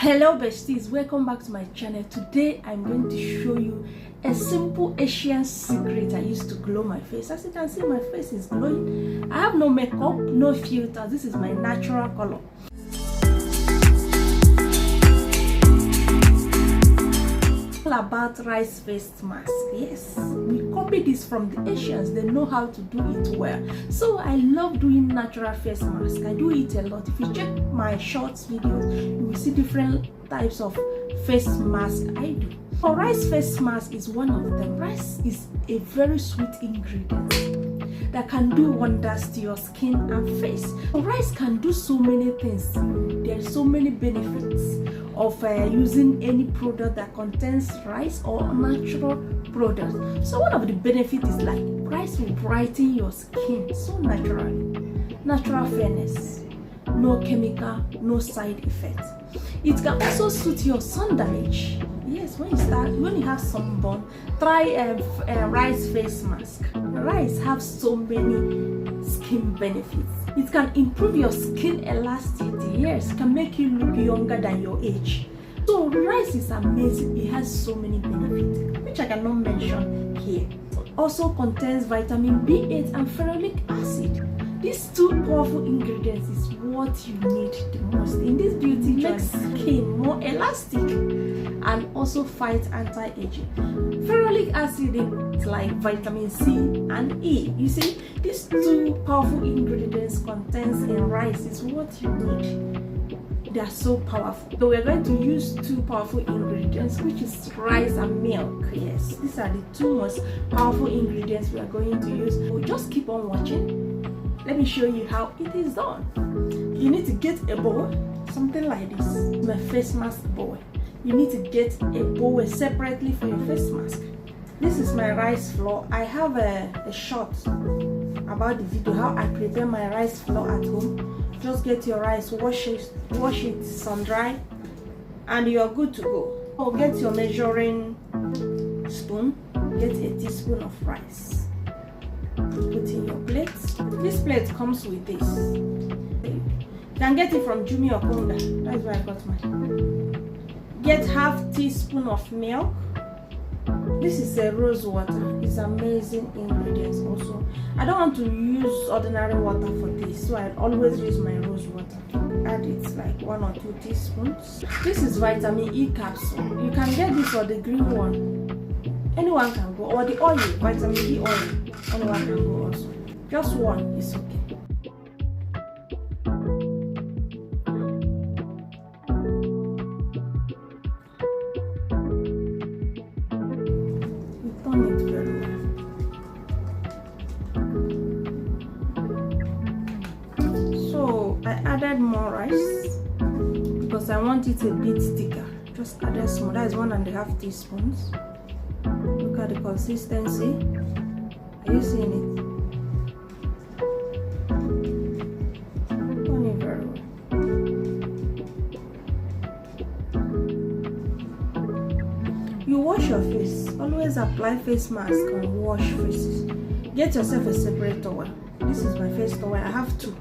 Hello besties, welcome back to my channel. Today I'm going to show you a simple Asian secret I used to glow my face. As you can see, my face is glowing. I have no makeup, no filter. This is my natural color. All about rice face mask. Yes, we copied this from the Asians. They know how to do it well. So I love doing natural face mask. I do it a lot. If you check my shorts videos, you will see different types of face mask I do. For rice face mask is one of them. Rice is a very sweet ingredient that can do wonders to your skin and face. Rice can do so many things. There's so many benefits of using any product that contains rice or natural product. So one of the benefits is like rice will brighten your skin so naturally. Natural fairness, no chemical, no side effect. It can also suit your sun damage. Yes, when you have sunburn, try rice face mask. Rice have so many skin benefits. It can improve your skin elasticity. Yes, it can make you look younger than your age. So rice is amazing. It has so many benefits, which I cannot mention here. It also contains vitamin B8 and ferulic acid. These two powerful ingredients is what you need the most in this beauty journey. Makes skin more elastic and also fight anti-aging. Ferulic acid is like vitamin C and E. You see, these two powerful ingredients contains in rice is what you need. They are so powerful. So we're going to use two powerful ingredients, which is rice and milk. Yes, these are the two most powerful ingredients we are going to use. So just keep on watching. Let me show you how it is done. You need to get a bowl, something like this, my face mask bowl. You need to get a bowl separately for your face mask. This is my rice flour. I have a short about the video how I prepare my rice flour at home. Just get your rice, wash it sun dry, and you are good to go. Or get your measuring spoon, get a teaspoon of rice. Put in your plate. This plate comes with this. You can get it from Jumi or Konga. That's where I got mine. Get half teaspoon of milk. This is a rose water. It's amazing ingredients also. I don't want to use ordinary water for this, so I always use my rose water. Add it like 1 or 2 teaspoons. This is vitamin E capsule. You can get this or the green one. Anyone can go, or the oil, vitamin E oil. Anyone can go also. Just one is okay. You turn it very well. So I added more rice because I want it a bit thicker. Just added small. That is 1.5 teaspoons. Look at the consistency. Are you seeing it? Turn it very well. You wash your face. Always apply face mask and wash faces. Get yourself a separate towel. This is my face towel. I have 2.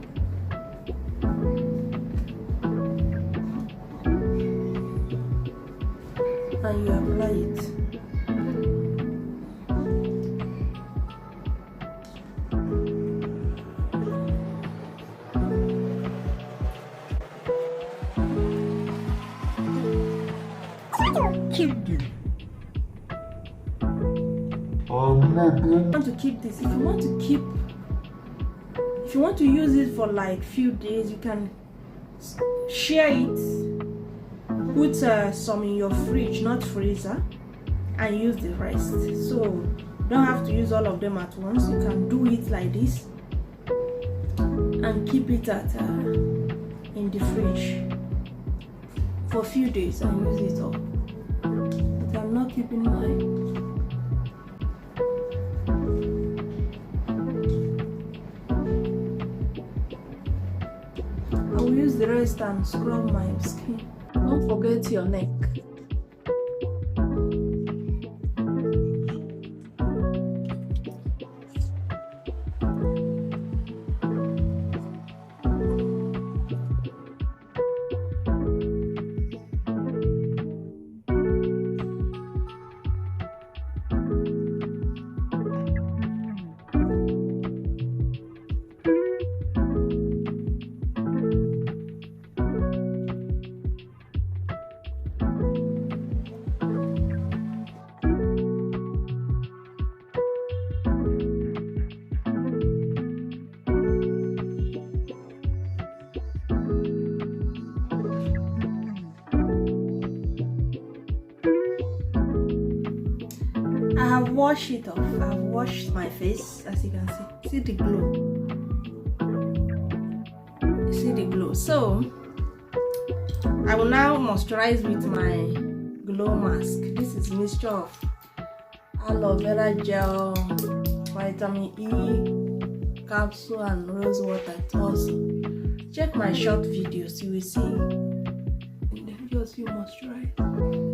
And you apply it. Keep this. Want to keep this. If you want to use it for like few days, you can share it. Put some in your fridge, not freezer, and use the rest. So you don't have to use all of them at once. You can do it like this and keep it in the fridge for a few days and use it all. I'm not keeping mine. I will use the rest and scrub my skin. Don't forget your neck. wash it off. I've washed my face, as you can see. See the glow. You see the glow. So I will now moisturize with my glow mask. This is mixture of aloe vera gel, vitamin E capsule, and rose water also. Check my short videos, you will see in the videos you moisturize.